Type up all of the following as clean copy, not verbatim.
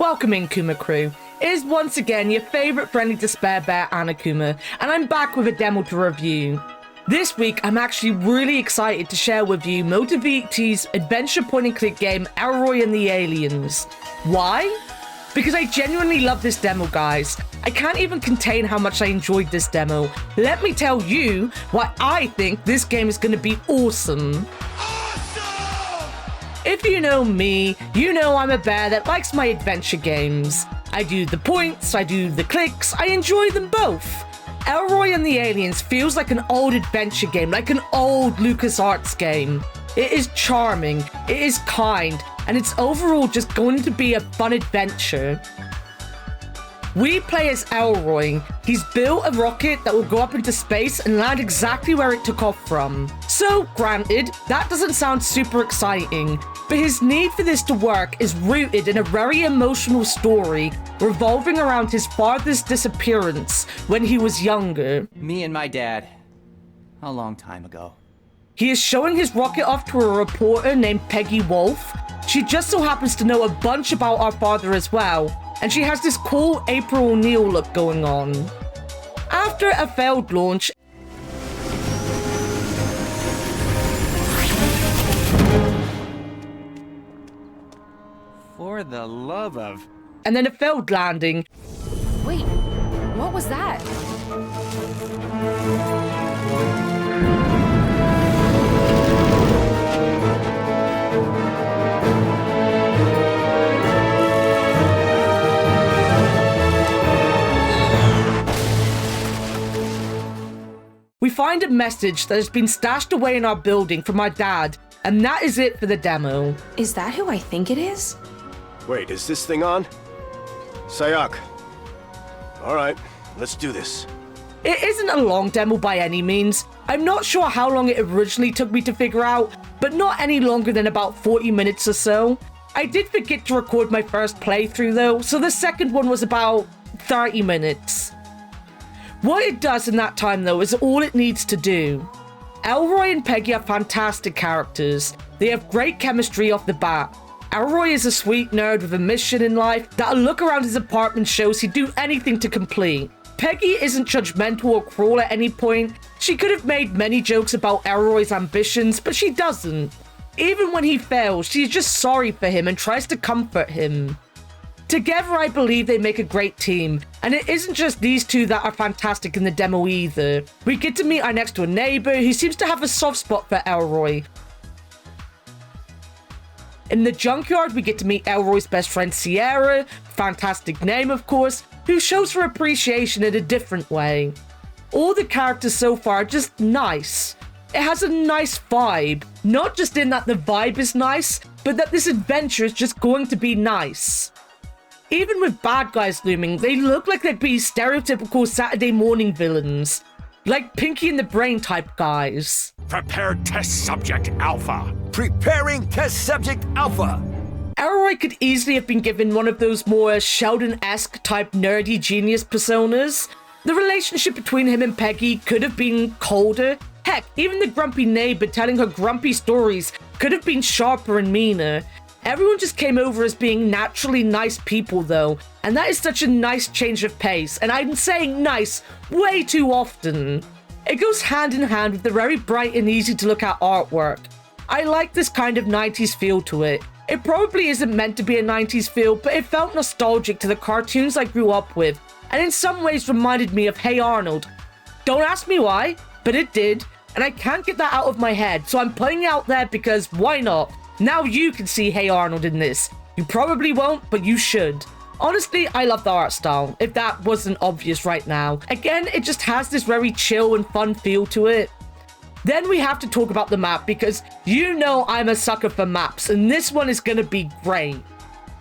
Welcome in, Kuma Crew. It is once again your favourite friendly despair bear, Annakuma, and I'm back with a demo to review. This week, I'm actually really excited to share with you Motiviti's adventure point-and-click game, Elroy and the Aliens. Why? Because I genuinely love this demo, guys. I can't even contain how much I enjoyed this demo. Let me tell you why I think this game is going to be awesome. If you know me, you know I'm a bear that likes my adventure games. I do the points, I do the clicks, I enjoy them both. Elroy and the Aliens feels like an old adventure game, like an old LucasArts game. It is charming, it is kind, and it's overall just going to be a fun adventure. We play as Elroy. He's built a rocket that will go up into space and land exactly where it took off from. So, granted, that doesn't sound super exciting, but his need for this to work is rooted in a very emotional story revolving around his father's disappearance when he was younger. Me and my dad, a long time ago. He is showing his rocket off to a reporter named Peggy Wolf. She just so happens to know a bunch about our father as well, and she has this cool April O'Neil look going on. After a failed launch, For the love of... and then a failed landing, Wait, what was that? we find a message that has been stashed away in our building from our dad, and that is it for the demo. Is that who I think it is? Wait, is this thing on? Sayak. Alright, let's do this. It isn't a long demo by any means. I'm not sure how long it originally took me to figure out, but not any longer than about 40 minutes or so. I did forget to record my first playthrough though, so the second one was about 30 minutes. What it does in that time though is all it needs to do. Elroy and Peggy are fantastic characters. They have great chemistry off the bat. Elroy is a sweet nerd with a mission in life that a look around his apartment shows he'd do anything to complete. Peggy isn't judgmental or cruel at any point. She could have made many jokes about Elroy's ambitions, but she doesn't. Even when he fails, she's just sorry for him and tries to comfort him. Together, I believe they make a great team, and it isn't just these two that are fantastic in the demo either. We get to meet our next door neighbor who seems to have a soft spot for Elroy. In the junkyard, we get to meet Elroy's best friend Sierra, fantastic name of course, who shows her appreciation in a different way. All the characters so far are just nice. It has a nice vibe, not just in that the vibe is nice, but that this adventure is just going to be nice. Even with bad guys looming, they look like they'd be stereotypical Saturday morning villains, like Pinky and the Brain type guys. Prepare test subject Alpha. Preparing test subject Alpha. Elroy could easily have been given one of those more Sheldon-esque type nerdy genius personas. The relationship between him and Peggy could have been colder. Heck, even the grumpy neighbor telling her grumpy stories could have been sharper and meaner. Everyone just came over as being naturally nice people though, and that is such a nice change of pace, and I'm saying nice way too often. It goes hand in hand with the very bright and easy to look at artwork. I like this kind of 90s feel to it. It probably isn't meant to be a 90s feel, but it felt nostalgic to the cartoons I grew up with, and in some ways reminded me of Hey Arnold. Don't ask me why, but it did, and I can't get that out of my head, so I'm putting it out there because why not? Now you can see Hey Arnold in this. You probably won't, but you should. Honestly, I love the art style, if that wasn't obvious right now. Again, it just has this very chill and fun feel to it. Then we have to talk about the map because you know I'm a sucker for maps, and this one is gonna be great.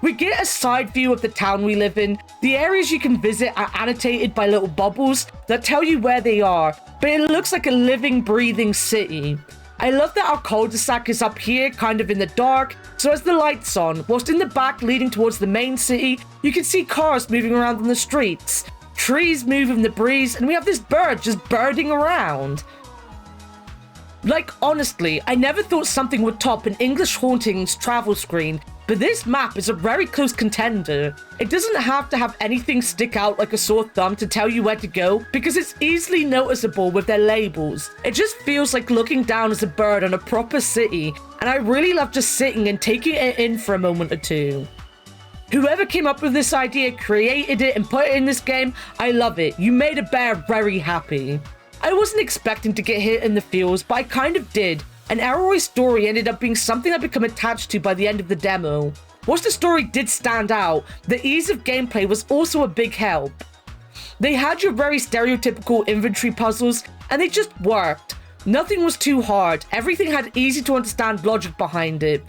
We get a side view of the town we live in. The areas you can visit are annotated by little bubbles that tell you where they are, but it looks like a living, breathing city. I love that our cul-de-sac is up here, kind of in the dark, so as the light's on, whilst in the back leading towards the main city, you can see cars moving around on the streets, trees move in the breeze, and we have this bird just birding around. Like, honestly, I never thought something would top an English Hauntings travel screen but this map is a very close contender. It doesn't have to have anything stick out like a sore thumb to tell you where to go, because it's easily noticeable with their labels. It just feels like looking down as a bird on a proper city, and I really love just sitting and taking it in for a moment or two. Whoever came up with this idea, created it, and put it in this game, I love it. You made a bear very happy. I wasn't expecting to get hit in the feels, but I kind of did, and Elroy's story ended up being something I become attached to by the end of the demo. Whilst the story did stand out, the ease of gameplay was also a big help. They had your very stereotypical inventory puzzles, and they just worked. Nothing was too hard, everything had easy to understand logic behind it.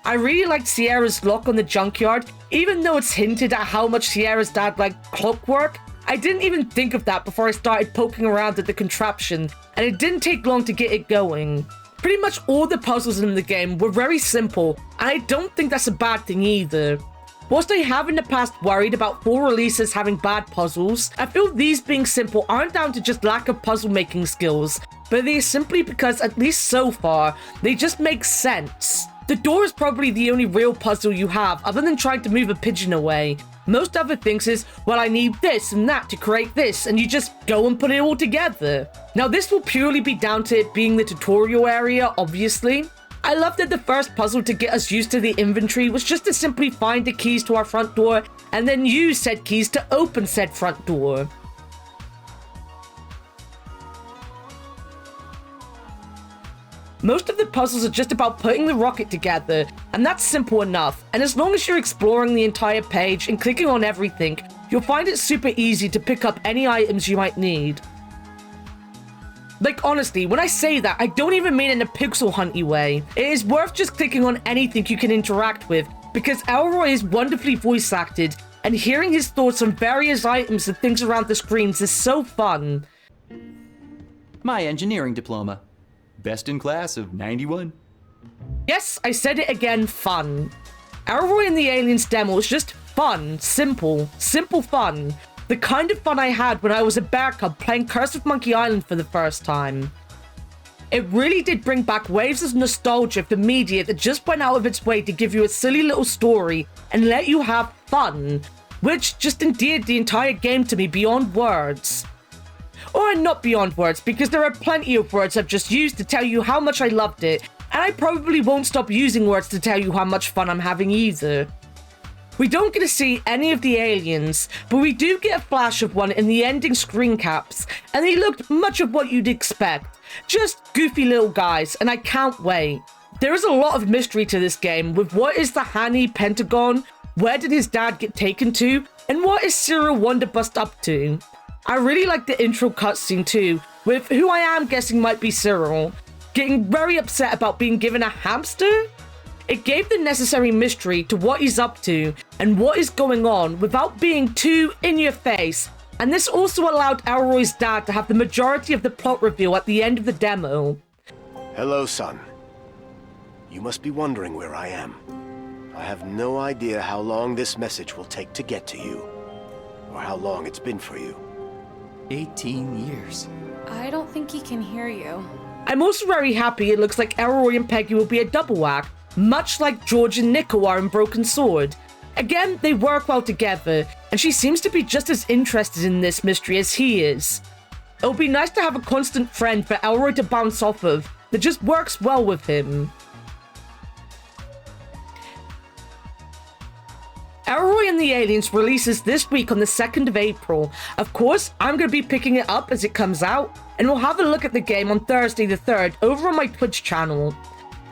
I really liked Sierra's lock on the junkyard, even though it's hinted at how much Sierra's dad liked clockwork. I didn't even think of that before I started poking around at the contraption, and it didn't take long to get it going. Pretty much all the puzzles in the game were very simple, and I don't think that's a bad thing either. Whilst I have in the past worried about full releases having bad puzzles, I feel these being simple aren't down to just lack of puzzle making skills, but they are simply because, at least so far, they just make sense. The door is probably the only real puzzle you have other than trying to move a pigeon away. Most other things is, well, I need this and that to create this, and you just go and put it all together. Now this will purely be down to it being the tutorial area, obviously. I love that the first puzzle to get us used to the inventory was just to simply find the keys to our front door and then use said keys to open said front door. Most of the puzzles are just about putting the rocket together, and that's simple enough, and as long as you're exploring the entire page and clicking on everything, you'll find it super easy to pick up any items you might need. Like honestly, when I say that, I don't even mean in a pixel hunty way. It is worth just clicking on anything you can interact with, because Elroy is wonderfully voice acted, and hearing his thoughts on various items and things around the screens is so fun. My engineering diploma. Best in class of 91. Yes, I said it again, fun. Elroy and the Aliens demo is just fun, simple fun. The kind of fun I had when I was a bear cub playing Curse of Monkey Island for the first time. It really did bring back waves of nostalgia for media that just went out of its way to give you a silly little story and let you have fun, which just endeared the entire game to me beyond words. Or not beyond words, because there are plenty of words I've just used to tell you how much I loved it, and I probably won't stop using words to tell you how much fun I'm having either. We don't get to see any of the aliens, but we do get a flash of one in the ending screen caps, and they looked much of what you'd expect. Just goofy little guys, and I can't wait. There is a lot of mystery to this game, with what is the Hani Pentagon, where did his dad get taken to, and what is Cyril Wonderbust up to? I really like the intro cutscene too, with who I am guessing might be Cyril, getting very upset about being given a hamster? It gave the necessary mystery to what he's up to and what is going on without being too in your face, and this also allowed Elroy's dad to have the majority of the plot reveal at the end of the demo. Hello, son. You must be wondering where I am. I have no idea how long this message will take to get to you, or how long it's been for you. 18 years. I don't think he can hear you. I'm also very happy it looks like Elroy and Peggy will be a double act, much like George and Nico are in Broken Sword. Again, they work well together, and she seems to be just as interested in this mystery as he is. It'll be nice to have a constant friend for Elroy to bounce off of that just works well with him. Elroy and the Aliens releases this week on the 2nd of April. Of course, I'm going to be picking it up as it comes out, and we'll have a look at the game on Thursday the 3rd over on my Twitch channel.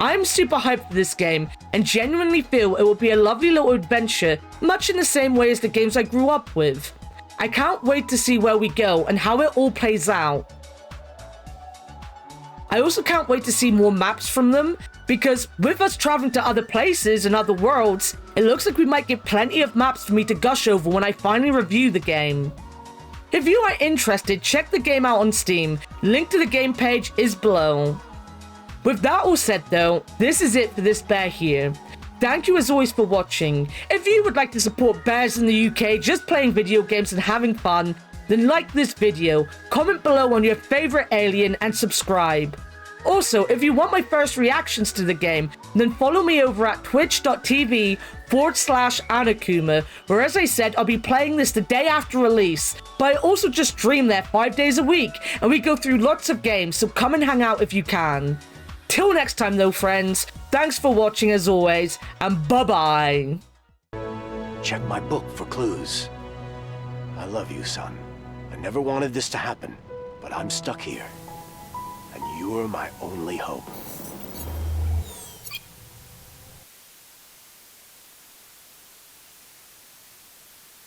I'm super hyped for this game, and genuinely feel it will be a lovely little adventure, much in the same way as the games I grew up with. I can't wait to see where we go and how it all plays out. I also can't wait to see more maps from them, because with us traveling to other places and other worlds, it looks like we might get plenty of maps for me to gush over when I finally review the game. If you are interested, check the game out on Steam. Link to the game page is below. With that all said though, this is it for this bear here. Thank you as always for watching. If you would like to support bears in the UK just playing video games and having fun, then like this video, comment below on your favorite alien and subscribe. Also, if you want my first reactions to the game, then follow me over at twitch.tv/Annakuma, where, as I said, I'll be playing this the day after release, but I also just stream there 5 days a week, and we go through lots of games, so come and hang out if you can. Till next time though, friends, thanks for watching as always, and bye-bye. Check my book for clues. I love you, son. I never wanted this to happen, but I'm stuck here. And you are my only hope.